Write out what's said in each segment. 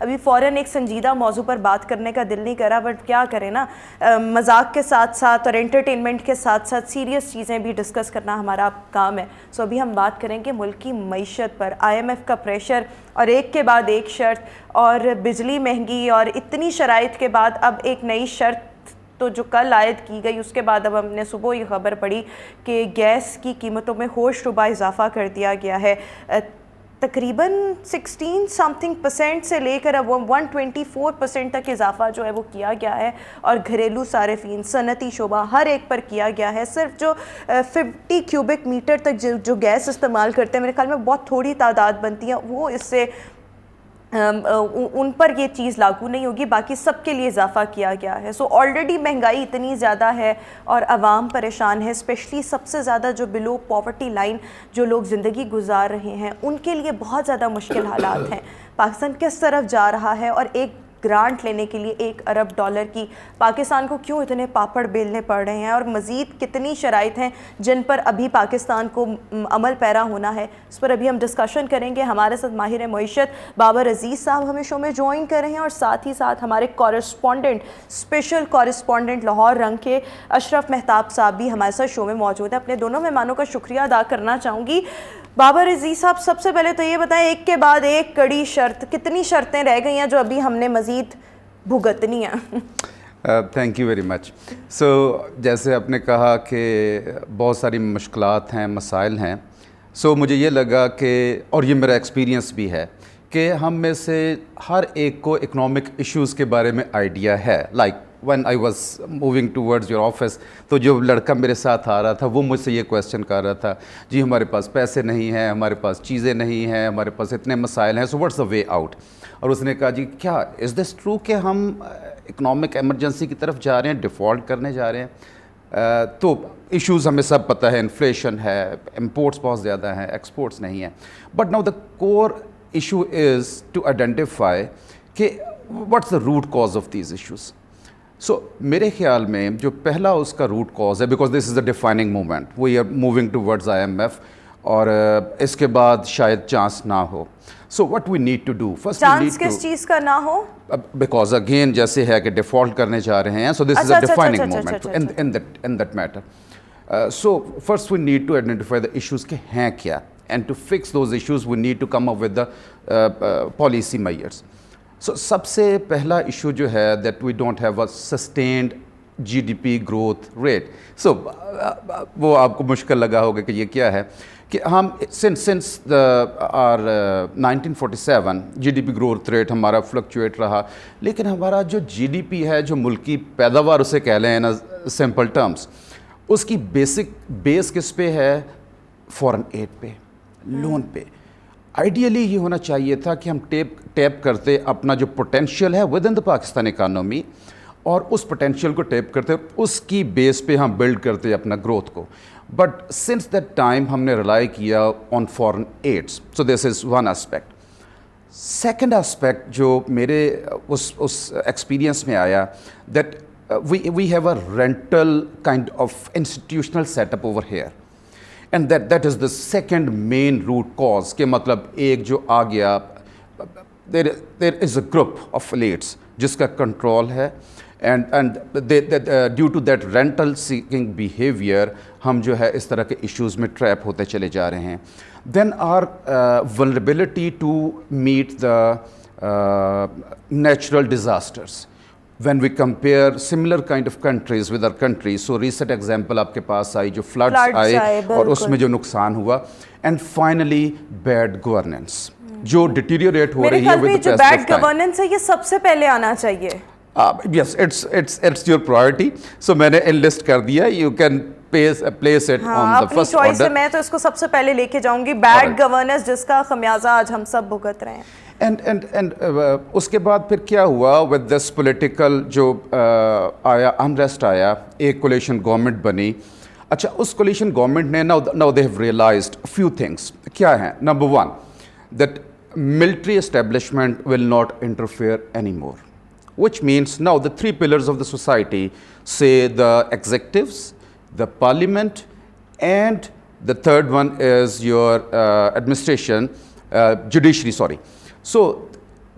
अभी फ़ौरन एक संजीदा मौजू पर बात करने का दिल नहीं करा, बट क्या करें ना, मजाक के साथ साथ और एंटरटेनमेंट के साथ साथ सीरियस चीज़ें भी डिस्कस करना हमारा काम है। सो अभी हम बात करेंगे मुल्क की मईशत पर, IMF का प्रेशर और एक के बाद एक शर्त, और बिजली महंगी, और इतनी शराइत के बाद अब एक नई शर्त तो जो कल आयद की गई, उसके बाद अब हमने सुबह ये खबर पड़ी कि गैस की कीमतों में होशरुबा इजाफा कर दिया गया है। तकरीबन 16 समथिंग % से लेकर अब 124% तक इजाफा जो है वो किया गया है, और घरेलू सारिफीन, सनती शोबा, हर एक पर किया गया है। सिर्फ जो 50 क्यूबिक मीटर तक जो गैस इस्तेमाल करते हैं, मेरे ख्याल में बहुत थोड़ी तादाद बनती है, वो इससे उन पर ये चीज़ लागू नहीं होगी, बाकी सबके लिए इजाफा किया गया है। सो ऑलरेडी महंगाई इतनी ज़्यादा है और आवाम परेशान है, स्पेशली सबसे ज़्यादा जो बिलो पॉवर्टी लाइन जो लोग ज़िंदगी गुजार रहे हैं, उनके लिए बहुत ज़्यादा मुश्किल हालात हैं। पाकिस्तान किस तरफ जा रहा है, और एक ग्रांट लेने के लिए $1 अरब की पाकिस्तान को क्यों इतने पापड़ बेलने पड़ रहे हैं, और मज़ीद कितनी शराइत हैं जिन पर अभी पाकिस्तान को अमल पैरा होना है, इस पर अभी हम डिस्कशन करेंगे। हमारे साथ माहिर मईशत बाबर अजीज़ साहब हमें शो में ज्वाइन कर रहे हैं, और साथ ही साथ हमारे कॉरेस्पॉन्डेंट, स्पेशल कॉरेस्पॉन्डेंट लाहौर रंग के अशरफ मेहताब साहब भी हमारे साथ शो में मौजूद है। अपने दोनों मेहमानों का शुक्रिया अदा करना चाहूँगी। बाबर अजीज़ साहब, सबसे पहले तो ये बताएं, एक के बाद एक कड़ी शर्त, कितनी शर्तें रह गई हैं जो अभी हमने मज़ीद भुगतनी हैं? Thank you very much. So जैसे आपने कहा कि बहुत सारी मुश्किलात हैं, मसाइल हैं। सो मुझे ये लगा कि, और ये मेरा एक्सपीरियंस भी है, कि हम में से हर एक को इकोनॉमिक इश्यूज़ के बारे में आइडिया है। Like when I was moving towards your office, तो जो लड़का मेरे साथ आ रहा था वो मुझसे ये क्वेश्चन कर रहा था, जी हमारे पास पैसे नहीं हैं, हमारे पास चीज़ें नहीं हैं, हमारे पास इतने मसाइल हैं, so what's the way out. और उसने कहा, जी क्या इज़ दिस ट्रू कि हम इकोनॉमिक एमरजेंसी की तरफ जा रहे हैं, डिफ़ॉल्ट करने जा रहे हैं? तो इश्यूज़ हमें सब पता है, इन्फ्लेशन है, इम्पोर्ट्स बहुत ज़्यादा हैं, एक्सपोर्ट्स नहीं हैं। But now the core issue is to identify कि what's the root cause of these issues. So मेरे ख्याल में जो पहला उसका रूट कॉज है, because this is a defining moment, we are moving towards IMF, और इसके बाद शायद चांस ना हो। So what we need to do first, chance किस चीज़ का ना हो? बिकॉज अगेन जैसे है कि डिफ़ॉल्ट करने जा रहे हैं, so this is a defining moment in that matter. So first we need to identify the issues के हैं क्या, and to fix those issues we need to come up with the policy measures. So सबसे पहला issue जो है, that we don't have a sustained GDP growth rate. So वो आपको मुश्किल लगा होगा कि ये क्या है, कि हम since our 1947 GDP growth rate हमारा फ्लक्चुएट रहा, लेकिन हमारा जो GDP है, जो मुल्क की पैदावार उसे कह लें ना सिंपल टर्म्स, उसकी बेस किस पे है? फॉरेन एड पे, लोन पे। आइडियली ये होना चाहिए था कि हम टैप करते अपना जो पोटेंशियल है with in the Pakistan economy, और उस पोटेंशियल को टैप करते, उसकी बेस पे हम बिल्ड करते अपना ग्रोथ को। बट सिंस दैट टाइम हमने रिलाई किया on foreign aids. So this is one aspect. Second aspect जो मेरे उस एक्सपीरियंस में आया, that we have a rental kind of institutional setup over here, and that is the second main root cause. के मतलब एक जो आ गया, there is a group of elites जिसका कंट्रोल है, and due to that rental seeking behaviour हम जो है इस तरह के इश्यूज़ में ट्रैप होते चले जा रहे हैं। Then are vulnerability to meet the natural disasters, when we compare similar kind of countries with our countries, so recent example आपके पास आई जो floods आए और उसमें जो नुकसान हुआ, and finally bad governance जो deteriorate हो रही है with the passage of time। जो bad governance है ये सबसे पहले आना चाहिए। Yes, it's your priority, so मैंने enlist कर दिया, you can place it on the first order। मैं तो इसको सबसे पहले लेके जाऊंगी, bad governance जिसका खमियाजा आज हम सब भुगत रहे हैं। एंड उसके बाद फिर क्या हुआ विद दिस पॉलिटिकल जो आया, अनरेस्ट आया, एक कोलिशन गवर्नमेंट बनी। अच्छा, उस कोलिशन गवर्नमेंट ने now they have realised few things. क्या है? Number one, that military establishment will not interfere any more, which means now the three pillars of the society, say the executives, the parliament, and the third one is your administration, judiciary, sorry. So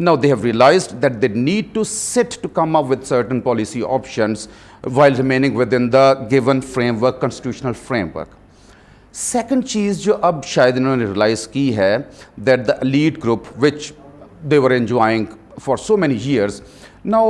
Now they have realized that they need to sit to come up with certain policy options while remaining within the given framework, constitutional framework. Second चीज़ जो अब शायद इन्होंने realise की है that the elite group which they were enjoying for so many years, now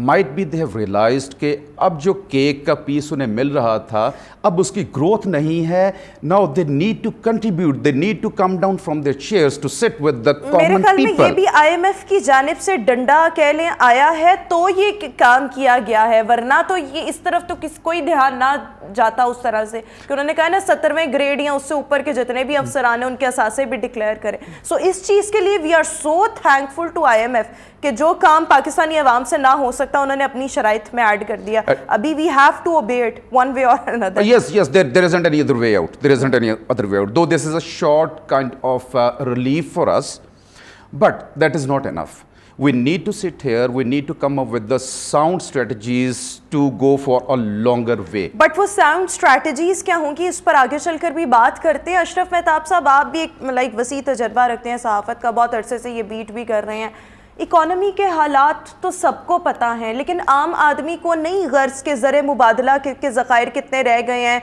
might be they have realized कि अब जो cake का पीस उन्हें मिल रहा था अब उसकी ग्रोथ नहीं है. Now they need to contribute, they need to come down from their chairs to sit with the मेरे common ख्याल में ये people. भी IMF की जानिब से डंडा कह लें आया है तो ये काम किया गया है, वरना तो ये इस तरफ तो कोई ध्यान ना जाता उस तरह से कि उन्होंने कहा ना 17वें ग्रेड या उससे ऊपर के जितने भी अफसरान हैं उनके असासे भी डिक्लेयर करें. सो इस चीज़ के लिए we are so thankful to IMF कि जो काम पाकिस्तानी अवाम से ना हो सकता उन्होंने अपनी शराइत में ऐड कर दिया. अभी we have to obey it one way और another. Yes, there isn't any other way out. There isn't any other way out. Though this is a short kind of relief for us, but that is not enough. We need to sit here, we need to come up with the sound strategies to go for a longer way. But वो sound strategies क्या होंगी इस पर आगे चलकर भी बात करते हैं. अशरफ मेहताब साहब, आप भी एक वसी तजर्बा रखते हैं सहाफ़त का, बहुत अरसे से ये बीट भी कर रहे हैं. इकॉनमी के हालात तो सबको पता हैं, लेकिन आम आदमी को नहीं गर्ज के ज़र मुबादला के ज़ख़ायर कितने रह गए हैं,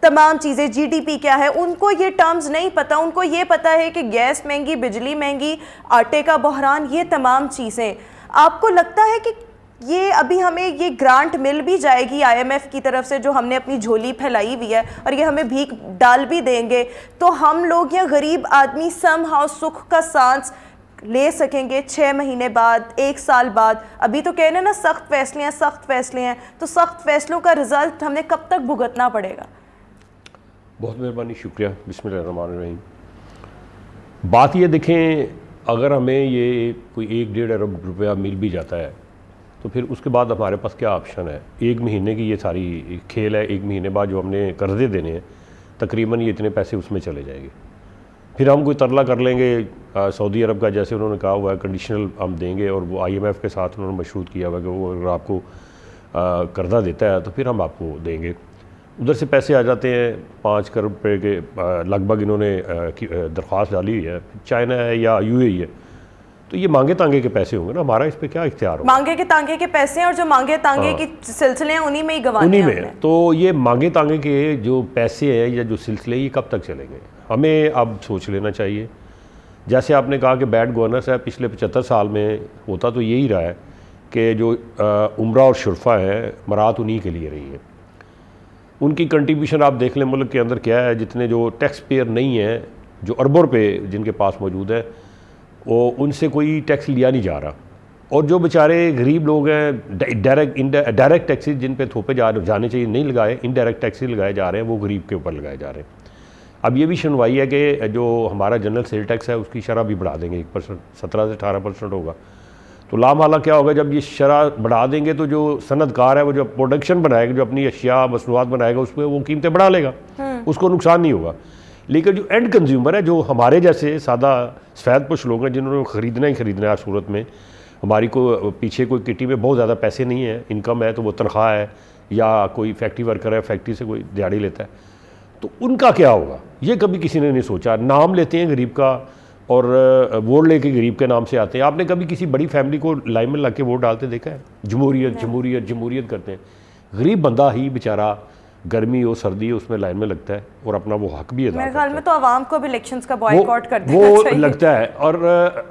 तमाम चीज़ें GDP क्या है, उनको ये टर्म्स नहीं पता. उनको ये पता है कि गैस महंगी, बिजली महंगी, आटे का बहरान, ये तमाम चीज़ें. आपको लगता है कि ये अभी हमें ये ग्रांट मिल भी जाएगी IMF की तरफ से जो हमने अपनी झोली फैलाई हुई है और ये हमें भीख डाल भी देंगे तो हम लोग या गरीब आदमी समहाउ सुख का सांस ले सकेंगे 6 महीने बाद, 1 साल बाद? अभी तो कहने ना सख्त फैसले हैं, तो सख्त फैसलों का रिजल्ट हमें कब तक भुगतना पड़ेगा? बहुत मेहरबानी, शुक्रिया. बिस्मिल्लाहिर्रहमानिर्रहीम. बात ये देखें, अगर हमें ये कोई 1-1.5 अरब रुपया मिल भी जाता है तो फिर उसके बाद हमारे पास क्या ऑप्शन है? 1 महीने की ये सारी खेल है. 1 महीने बाद जो हमने कर्जे देने हैं तकरीबन ये इतने पैसे उसमें चले जाएंगे. फिर हम कोई तरला कर लेंगे सऊदी अरब का, जैसे उन्होंने कहा हुआ है कंडीशनल हम देंगे, और वो IMF के साथ उन्होंने मशरूत किया हुआ है कि वो अगर आपको कर्जा देता है तो फिर हम आपको देंगे. उधर से पैसे आ जाते हैं 5 करोड़ रुपये के लगभग इन्होंने दरख्वास्त डाली हुई है. चाइना है या UAE है, तो ये मांगे तांगे के पैसे होंगे ना, हमारा इस पर क्या इख्तियार होगा? मांगे के तांगे के पैसे हैं और जो मांगे तांगे के सिलसिले हैं उन्हीं में ही गंवाने हैं हमने. तो ये मांगे तांगे के जो पैसे हैं या जो सिलसिले ये कब तक चलेंगे? हमें अब सोच लेना चाहिए. जैसे आपने कहा कि बैड गवर्नेंस है, पिछले 75 साल में होता तो यही रहा है कि जो उम्रा और शुरफा है मरात उन्हीं के लिए रही है. उनकी कंट्रीब्यूशन आप देख लें मुल्क के अंदर क्या है. जितने जो टैक्स पेयर नहीं हैं, जो अरबों रुपये जिनके पास मौजूद है, वो उनसे कोई टैक्स लिया नहीं जा रहा. और जो बेचारे गरीब लोग हैं, डायरेक्ट टैक्सेस जिन पे थोपे जाने चाहिए नहीं लगाए, इनडायरेक्ट टैक्सेस लगाए जा रहे हैं, वो गरीब के ऊपर लगाए जा रहे हैं. अब ये भी सुनवाई है कि जो हमारा जनरल सेल टैक्स है उसकी शरह भी बढ़ा देंगे. 1% 17 से 18% होगा. तो लामाला क्या होगा, जब ये शरह बढ़ा देंगे तो जो सनतकार है वो जो प्रोडक्शन बनाएगा, जो अपनी अशिया मसनूआत बनाएगा, उस पर वो कीमतें बढ़ा लेगा, उसको नुकसान नहीं होगा. लेकिन जो एंड कंज्यूमर है, जो हमारे जैसे सादा सफ़ेद पुश लोग हैं जिन्होंने ख़रीदना ही ख़रीदना है, हर सूरत में हमारी को पीछे कोई किटी में बहुत ज़्यादा पैसे नहीं है, इनकम है तो वो तनख्वाह है, या कोई फैक्ट्री वर्कर है, फैक्ट्री से कोई दिहाड़ी लेता है, तो उनका क्या होगा? ये कभी किसी ने नहीं सोचा. नाम लेते हैं गरीब का और वोट लेके गरीब के नाम से आते हैं. आपने कभी किसी बड़ी फैमिली को लाइन में लग के वोट डालते देखा है? जमहूरियत करते हैं. गरीब बंदा ही बेचारा गर्मी हो सर्दी हो उसमें लाइन में लगता है और अपना वो हक भी अदा करता है. मेरे ख्याल में तो आवाम को भी इलेक्शंस का बॉयकॉट कर देना वो चाहिए. लगता है. और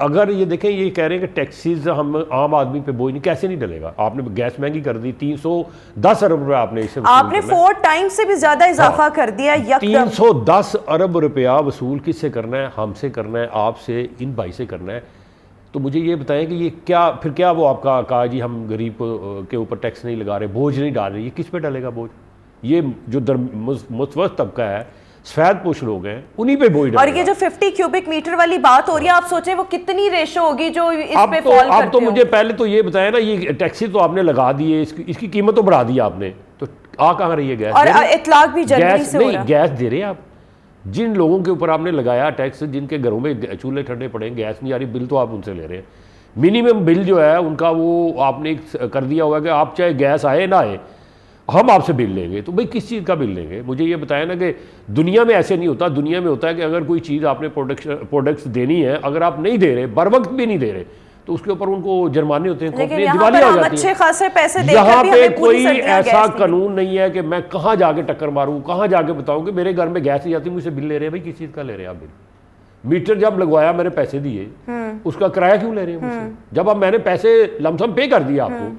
अगर ये देखें, ये कह रहे हैं कि टैक्सेस हम आम आदमी पे बोझ नहीं, कैसे नहीं डलेगा? आपने गैस महंगी कर दी, 310 अरब रुपया आपने इससे 4 टाइम्स से भी ज्यादा इजाफा कर दिया. 310 अरब रुपया वसूल किससे करना है? हमसे करना है, आपसे, इन भाई से करना है. तो मुझे ये बताएं कि ये क्या, फिर क्या वो आपका कहा जी हम गरीब के ऊपर टैक्स नहीं लगा रहे, बोझ नहीं डाल रहे, ये किस पे डलेगा बोझ? ये जो मुतवस्तित तबका है, सफ़ेद पोश लोग हैं, उन्हीं पे बोझ डालेगा. और ये जो 50 क्यूबिक मीटर वाली बात हो रही है, आप सोचें वो कितनी रेशो होगी जो इस पे फॉल करते हो. आप तो मुझे पहले तो ये बताया ना, ये टैक्सी तो आपने लगा दिए, इसकी कीमत तो बढ़ा दी आपने, तो आ कहाँ रही है गैस? और इतलाक भी जनवरी से हो रहा है. गैस दे रहे हैं आप जिन लोगों के ऊपर आपने लगाया टैक्स, जिनके घरों में चूल्हे ठंडे पड़े, गैस नहीं आ रही, बिल तो आप उनसे ले रहे हैं. मिनिमम बिल जो है उनका वो आपने कर दिया होगा कि आप चाहे गैस आए ना आए हम आपसे बिल लेंगे. तो भाई किस चीज़ का बिल लेंगे? मुझे ये बताया ना कि दुनिया में ऐसे नहीं होता. दुनिया में होता है कि अगर कोई चीज़ आपने प्रोडक्ट्स देनी है, अगर आप नहीं दे रहे, बर वक्त भी नहीं दे रहे, तो उसके ऊपर उनको जुर्माने होते हैं, लेकिन यहाँ दिवालिया पर हो हम जाती अच्छे है। खासे पैसे देकर यहाँ भी पे हमें पूरी कोई सर्दियाँ ऐसा गैस नहीं कानून नहीं है कि मैं कहाँ जाके टक्कर मारूं, कहाँ जाके बताऊं कि मेरे घर में गैस नहीं आती, मुझसे बिल ले रहे हैं। भाई किस चीज़ का ले रहे हैं आप बिल? मीटर जब लगवाया मैंने पैसे दिए, उसका किराया क्यों ले रहे हैं मुझसे? जब अब मैंने पैसे लमसम पे कर दिया आपको,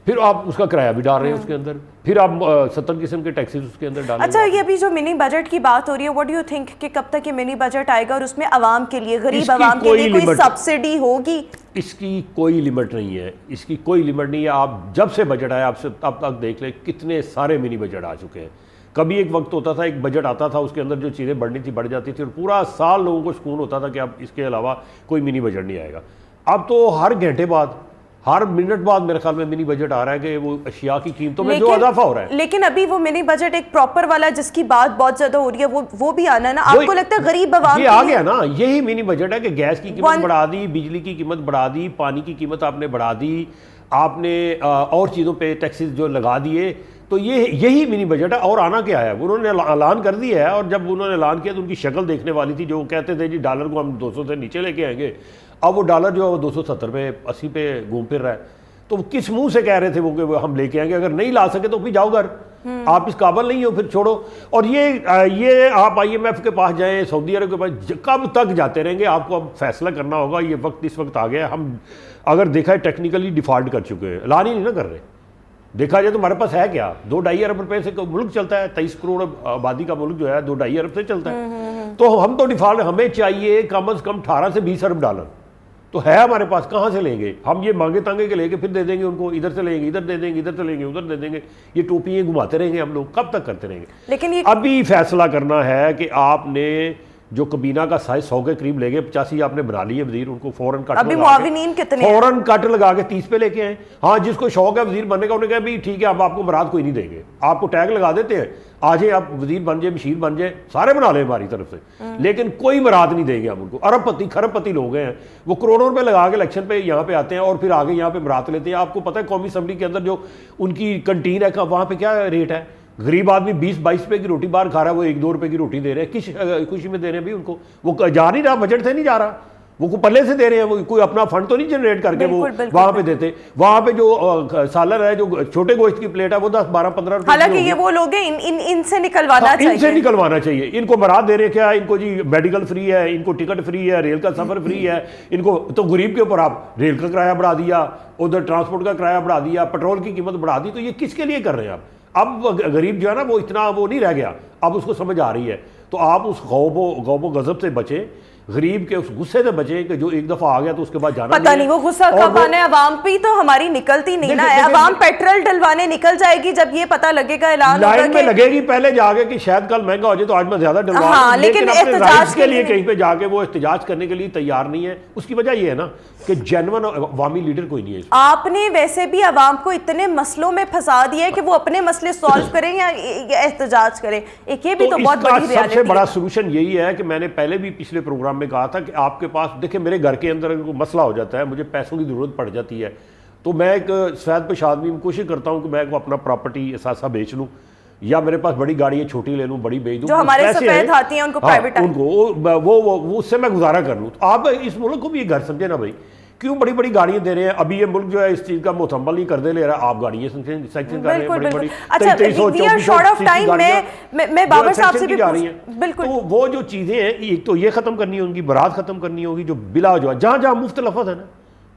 फिर आप उसका किराया भी डाल रहे हैं उसके अंदर, फिर आप 70 किस्म के टैक्सेस उसके अंदर डाल। अच्छा, ये अभी जो मिनी बजट की बात हो रही है, व्हाट डू यू थिंक कि कब तक ये मिनी बजट आएगा और उसमें आवाम के लिए, गरीब आवाम के लिए कोई सब्सिडी होगी? इसकी कोई लिमिट नहीं है, इसकी कोई लिमिट नहीं है। आप जब से बजट आया आपसे अब तक देख लें कितने सारे मिनी बजट आ चुके हैं। कभी एक वक्त होता था, एक बजट आता था, उसके अंदर जो चीज़ें बढ़नी थी बढ़ जाती थी और पूरा साल लोगों को सुकून होता था कि अब इसके अलावा कोई मिनी बजट नहीं आएगा। अब तो हर घंटे बाद, हर मिनट बाद मेरे ख्याल में मिनी बजट आ रहा है कि वो अशिया की कीमतों में जो इजाफा हो रहा है। लेकिन अभी वो मिनी बजट एक प्रॉपर वाला जिसकी बात बहुत ज्यादा हो रही है, वो भी आना है ना। आपको लगता है गरीब आवाम ये आ गया ना, यही मिनी बजट है कि गैस की कीमत बढ़ा दी, बिजली की कीमत बढ़ा दी, पानी की कीमत आपने बढ़ा दी, आपने और चीज़ों पे टैक्सेस जो लगा दिए। तो यही मिनी बजट है। और आना क्या है, उन्होंने ऐलान कर दिया है। और जब उन्होंने ऐलान किया तो उनकी शक्ल देखने वाली थी। जो कहते थे जी डॉलर को हम 200 से नीचे लेके आएंगे, अब वो डॉलर जो है वो 270 पे 80 पे घूम फिर रहा है। तो किस मुंह से कह रहे थे वो कि हम लेके आएंगे? अगर नहीं ला सके तो फिर जाओ घर, आप इस काबिल नहीं हो, फिर छोड़ो। और ये आप IMF के पास जाएं, सऊदी अरब के पास, कब तक जाते रहेंगे? आपको अब फैसला करना होगा। ये वक्त इस वक्त आ गया। हम अगर देखा है टेक्निकली डिफॉल्ट कर चुके हैं, ऐलान ही नहीं ना कर रहे। देखा जाए तो हमारे पास है क्या, 2-2.5 अरब रुपए से मुल्क चलता है। 23 करोड़ आबादी का मुल्क जो है 2-2.5 अरब से चलता है। तो हम तो डिफॉल्ट, हमें चाहिए कम अज कम 18 से 20 अरब डॉलर तो है हमारे पास। कहाँ से लेंगे हम? ये मांगे तांगे के लेके फिर दे देंगे उनको, इधर से लेंगे, इधर दे देंगे, इधर से लेंगे, उधर दे देंगे। ये टोपियाँ घुमाते रहेंगे हम लोग, कब तक करते रहेंगे? लेकिन ये अभी फैसला करना है कि आपने जो कबीना का साइज 100 के करीब ले गए, 85 आपने बना लिए वजीर, उनको फौरन कट अभी मुआविनीन कितने फौरन कट लगा के 30 पे लेके आए। हाँ, जिसको शौक है वजीर बनने का, उन्होंने कहा भी ठीक है, अब आपको मराद कोई नहीं देंगे, आपको टैग लगा देते हैं, आ जाए आप वजीर बन जाए, मशीर बन जाए, सारे बना ले हमारी तरफ से, लेकिन कोई मराद नहीं देंगे हम उनको। अरबपति खरबपति लोग हैं, वो करोड़ों रुपए लगा के इलेक्शन पे यहाँ पे आते हैं और फिर आगे यहाँ पे मराद लेते हैं। आपको पता है कौमी असम्बली के अंदर जो उनकी कंटीन है, वहाँ पे क्या रेट है? गरीब आदमी 20-22 रुपए की रोटी बाहर खा रहा है, वो 1-2 रुपए की रोटी दे रहे हैं। किस खुशी में दे रहे हैं भाई उनको? वो जा नहीं रहा, बजट से नहीं जा रहा, वो पल्ले से दे रहे हैं। वो कोई अपना फंड तो नहीं जनरेट करके वो वहां पे देते। वहां पे जो सालर है, जो छोटे गोश्त की प्लेट है, वो 10-12-15 रुपए। हालांकि ये वो लोग हैं, इनसे निकलवाना चाहिए, इनसे निकलवाना चाहिए। इनको मराद दे रहे क्या? इनको जी मेडिकल फ्री है, इनको टिकट फ्री है, रेल का सफर फ्री है। इनको तो गरीब के ऊपर आप रेल का किराया बढ़ा दिया, उधर ट्रांसपोर्ट का किराया बढ़ा दिया, पेट्रोल की कीमत बढ़ा दी। तो ये किसके लिए कर रहे हैं आप? अब गरीब जो है ना वो इतना वो नहीं रह गया, अब उसको समझ आ रही है। तो आप उस गौबो गजब से बचे, गरीब के उस गुस्से से बचे कि जो एक दफा आ गया तो उसके बाद जाना पता नहीं वो गुस्सा कब आना है। अवाम पे तो हमारी निकलती नहीं ना है। अवाम पेट्रोल डलवाने निकल जाएगी जब ये पता लगेगा, ऐलान लाइन में लगेगी पहले जाके कि शायद कल महंगा हो जाए तो आज मैं ज्यादा डलवा। हाँ, लेकिन अपने राइट्स के लिए कहीं पे जाके वो एहतजाज करने के लिए तैयार नहीं है। उसकी वजह ये है ना कि जेन्युइन अवामी लीडर कोई नहीं है। आपने वैसे भी अवाम को इतने मसलों में फंसा दिया है कि वो अपने मसले सॉल्व करें या एहतजाज करें। एक ये भी तो बहुत बड़ी रियलिटी है। सबसे बड़ा सलूशन यही है कि मैंने पहले भी पिछले प्रोग्राम में कहा था कि आपके पास देखिए, मेरे घर के अंदर मसला हो जाता है, मुझे पैसों की जरूरत पड़ जाती है, तो मैं एक सफेद पेश आदमी में कोशिश करता हूँ कि मैं अपना प्रॉपर्टी ऐसा बेच लूँ, या मेरे पास बड़ी गाड़ी है छोटी ले लूँ, बड़ी बेच दूँ। जो हमारे सफेद हाथी हैं उनको प्राइवेट, उनको वो उससे मैं गुजारा कर लूँ। तो आप इस मुल्क को भी ये घर समझे ना भाई, क्यों बड़ी बड़ी गाड़ियां दे रहे हैं? अभी ये मुल्क जो है इस चीज का मुतम्मल नहीं कर दे ले रहा, आप गाड़ियां सैंक्शन कर रहे हैं बड़ी बड़ी। अच्छा, we are short of time. मैं बाबर साहब से भी जा रही हैं। बिल्कुल, तो वो जो चीजें हैं, एक तो ये खत्म करनी होगी, बरात खत्म करनी होगी, जो बिला जो जहां जहां मुफ्त लफज है ना,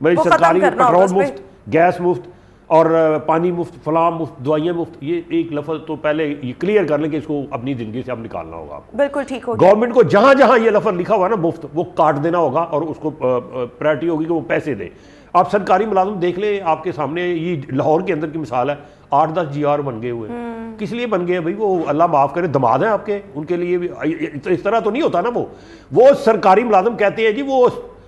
मेरी सरकारी पेट्रोल मुफ्त, गैस मुफ्त और पानी मुफ्त, फलाम मुफ्त, दवाइयाँ मुफ्त, ये एक लफ्ज़ तो पहले ये क्लियर कर लें कि इसको अपनी ज़िंदगी से अब निकालना होगा आपको। बिल्कुल ठीक होगा। गवर्नमेंट को जहाँ जहाँ ये लफ्ज़ लिखा हुआ है ना मुफ्त, वो काट देना होगा और उसको प्रायोरिटी होगी कि वो पैसे दे। आप सरकारी मुलाजिम देख ले, आपके सामने ये लाहौर के अंदर की मिसाल है, 8-10 GR बन गए हुए। किस लिए बन गए भाई? वो अल्लाह माफ़ करे दमाद हैं आपके, उनके लिए भी इस तरह तो नहीं होता ना। वो सरकारी मुलाजिम कहते हैं जी वो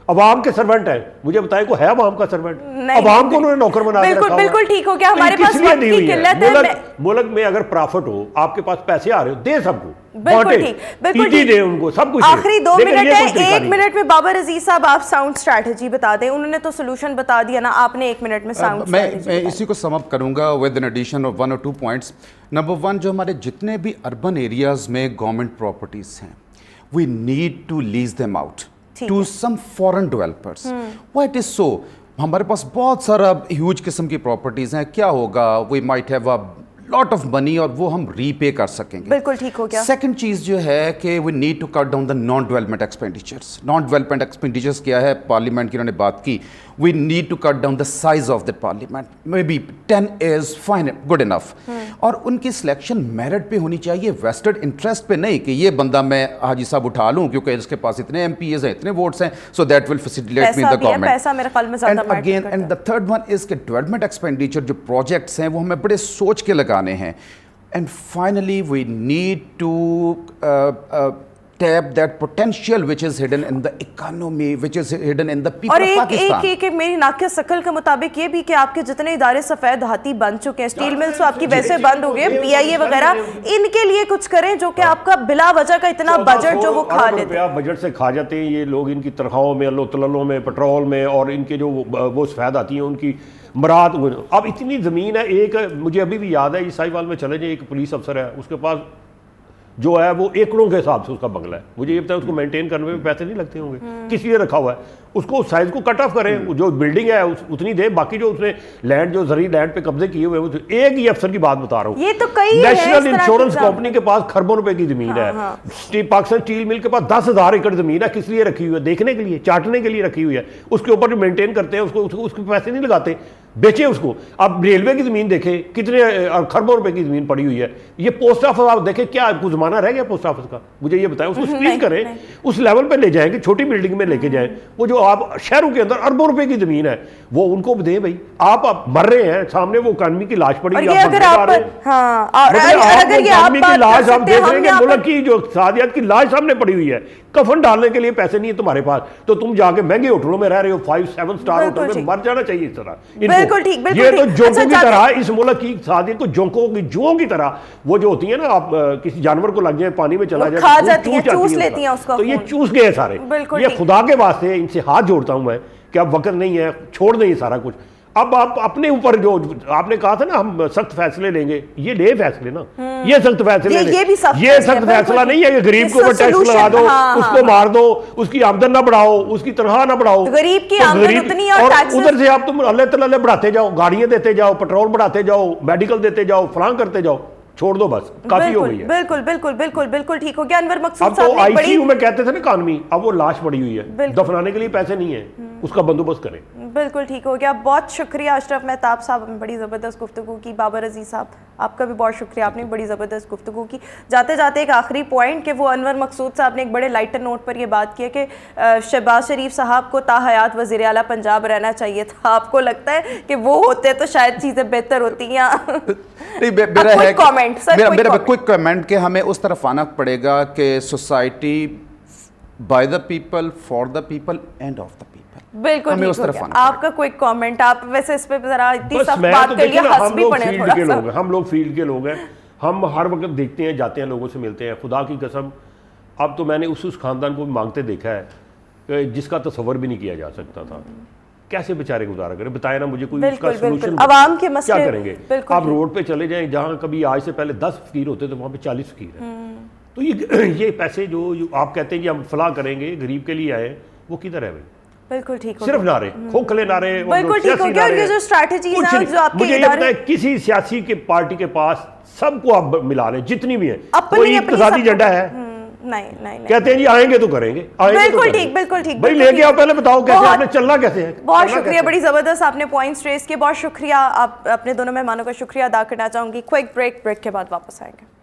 अवाम के सर्वेंट है। मुझे बताएं को है अवाम का सर्वेंट? अवाम को उन्होंने नौकर बना दिया। बिल्कुल बिल्कुल ठीक हो गया। हमारे पास वक्त की किल्लत है। मुल्क में अगर प्रॉफिट हो, आपके पास पैसे आ रहे हो, दे सबको, बिल्कुल ठीक, बिल्कुल ठीक दे उनको सब कुछ। आखिरी 2 मिनट है, 1 मिनट में बाबर अजीज साहब आप साउंड स्ट्रैटेजी बता दें। उन्होंने तो सोल्यूशन बता दिया ना, आपने 1 मिनट में साउंड स्ट्रैटेजी। मैं इसी को सम अप करूंगा विद एन एडिशन ऑफ 1 और 2 पॉइंट्स। नंबर 1, जो हमारे जितने भी अर्बन एरियाज में गवर्नमेंट प्रॉपर्टीज हैं, we need to lease them out. to some foreign developers. Why it is so? हमारे पास बहुत सारा ह्यूज किस्म की प्रॉपर्टीज हैं, क्या होगा, we might have a lot of money और वो हम रीपे कर सकेंगे। बिल्कुल ठीक हो गया। सेकंड चीज जो है कि we need to cut down the non development expenditures. Non development expenditures क्या है, पार्लियामेंट की उन्होंने बात की, we need to cut down the size of the parliament, maybe 10 is fine, good enough. और उनकी सिलेक्शन मेरिट पे होनी चाहिए, वेस्टेड इंटरेस्ट पे नहीं कि ये बंदा मैं हाजी साहब उठा लूं क्योंकि इसके पास इतने एमपीएस हैं, इतने वोट्स हैं, so that will facilitate me the government. पैसा मेरे ख्याल में ज्यादा matter again and the third one is कि डेवलपमेंट एक्सपेंडिचर जो प्रोजेक्ट्स हैं वो हमें बड़े सोच के लगाने हैं। And finally, we need to tap that potential which is hidden in the economy, which is hidden in the people और of Pakistan. एक मेरी नाक़िस शकल के मुताबिक ये भी कि आपके जितने इदारे सफ़ेद हाथी बन चुके हैं, स्टील मिल्स तो आपकी वैसे बंद हो गए, पीआईए वगैरह, इनके लिए कुछ करें जो कि आपका बिला वजह का इतना बजट जो वो खा लेते हैं, बजट से खा जाते हैं ये लोग, इनकी तनख्वाहों में, अल्लो में, पेट्रोल में, और इनके जो वो सफ़ेद आती हैं उनकी मराद। अब इतनी ज़मीन है, एक मुझे अभी भी याद है, ईसाईवाल में चले जाए, एक पुलिस अफसर है, उसके पास जो है वो एकड़ों के हिसाब से उसका बंगला है। मुझे ये पता है उसको मेंटेन करने में पैसे नहीं लगते होंगे, किस लिए रखा हुआ है, उसको उस साइज को कट ऑफ करें, जो बिल्डिंग है उतनी दे, बाकी जो उसने लैंड, जो जरी लैंड पे कब्जे किए हुए हैं, एक ही अफसर की बात बता रहा हूँ, ये तो कई नेशनल इंश्योरेंस कंपनी के पास खरबों रुपए की जमीन है, पाकिस्तान स्टील मिल के पास 10,000 एकड़ जमीन है, किस लिए रखी हुई है, देखने के लिए, चाटने के लिए रखी हुई है, उसके ऊपर जो मेंटेन करते हैं उसको पैसे नहीं लगाते, बेचे उसको। अब रेलवे की जमीन देखे, कितने खरबों रुपए की जमीन पड़ी हुई है, ये पोस्ट ऑफिस आप देखें, क्या कुछ जमाना रह गया पोस्ट ऑफिस का, मुझे ये बताएं, उसको स्क्रीन करें, उस लेवल पे ले जाएंगे, छोटी बिल्डिंग में लेके जाएं, वो जो आप शहरों के अंदर अरबों रुपए की जमीन है वो उनको दें भाई, आप मर रहे हैं, सामने वो इकॉनमी की लाश पड़ी हुई है, अगर ये इकॉनमी की लाश आप देख रहे हैं, मुल्क की जो सादियात की लाश सामने पड़ी हुई है, कफन डालने के लिए पैसे नहीं है तुम्हारे पास, तो तुम जाके महंगे होटलों में रह रहे हो, 5-7 स्टार होटल में, मर जाना चाहिए इस तरह। बिल्कुल ठीक, ये तो जोंकों की तरह, इस मुल्क की सादियत को जुओं की तरह, वो जो होती है ना, आप किसी जानवर को लग जाए, पानी में चला जाए, खा जाती है, चूस लेती हैं उसका, तो ये चूस गए सारे। ये खुदा के वास्ते इनसे हाथ जोड़ता हूं मैं कि अब वक्त नहीं है, छोड़ दें ये सारा कुछ। अब आप अपने ऊपर, जो आपने कहा था ना हम सख्त फैसले लेंगे, ये ले फैसले ना, ये सख्त फैसले ये सख्त फैसला नहीं है कि गरीब को टैक्स लगा दो, उसको मार दो, उसकी आमदन ना बढ़ाओ, उसकी तनख्वाह ना बढ़ाओ, गरीब की आमदन उतनी, और उधर से आप तुम अल्लाह तआला बढ़ाते जाओ, गाड़ियां देते जाओ, पेट्रोल बढ़ाते जाओ, मेडिकल देते जाओ, फलां करते जाओ, छोड़ दो बस, काफी हो गई है। बिल्कुल बिल्कुल बिल्कुल बिल्कुल ठीक हो गया। अनवर मकसूद अब तो आईसीयू में कहते थे ना इकॉनमी, अब वो लाश पड़ी हुई है, दफनाने के लिए पैसे नहीं है, उसका बंदोबस्त करें। बिल्कुल ठीक हो गया। बहुत शुक्रिया अशरफ मेहताब साहब, बड़ी ज़बरदस्त गुफ्तगू की। बाबर अजीज़ साहब, आपका भी बहुत शुक्रिया, आपने बड़ी ज़बरदस्त गुफ्तगू की। जाते जाते एक आखिरी पॉइंट कि वो अनवर मकसूद साहब ने एक बड़े लाइटर नोट पर ये बात की है कि शहबाज शरीफ साहब को ताहयात वज़ीर आला पंजाब रहना चाहिए था। आपको लगता है कि वो होते तो शायद चीज़ें बेहतर होती हैं? मेरा क्विक कमेंट कि हमें उस तरफ आना पड़ेगा कि society by the people, for the people end of the people. बिल्कुल हमें उस तरफ आना। आपका क्विक कमेंट, आप वैसे इस पे जरा इतनी सख्त बात कर लिया, हंस भी पड़े थोड़ा सा। हम लोग फील्ड के लोग हैं, हम हर वक्त देखते हैं, जाते हैं, लोगों से मिलते हैं, खुदा की कसम अब तो मैंने उस खानदान को मांगते देखा है जिसका तस्वर भी नहीं किया जा सकता था। कैसे बेचारे गुजारा करें, बताए ना मुझे कोई उसका सोल्यूशन, आवाम के मसले क्या करेंगे? आप रोड पे चले जाएं, जहां कभी आज से पहले 10 फकीर होते थे वहां पे 40 फकीर हैं। तो ये पैसे जो आप कहते हैं कि हम फलाह करेंगे, गरीब के लिए आए, वो किधर है भाई? बिल्कुल ठीक, सिर्फ नारे, खोखले नारे, बिल्कुल ठीक हो गया। और ये जो स्ट्रैटेजीज हैं जो आपके मुझे ये पता है, किसी सियासी के पार्टी के पास सबको आप मिला लें, जितनी भी है, कोई इक्तिसादी एजेंडा है नहीं कहते हैं जी आएंगे तो करेंगे, बिल्कुल ठीक, बिल्कुल ठीक भाई, लेके आओ, पहले बताओ कैसे आपने चलना कैसे है। बहुत शुक्रिया, बड़ी जबरदस्त आपने पॉइंट्स रेस किए, बहुत शुक्रिया। आप अपने दोनों मेहमानों का शुक्रिया अदा करना चाहूंगी। क्विक ब्रेक के बाद वापस आएंगे।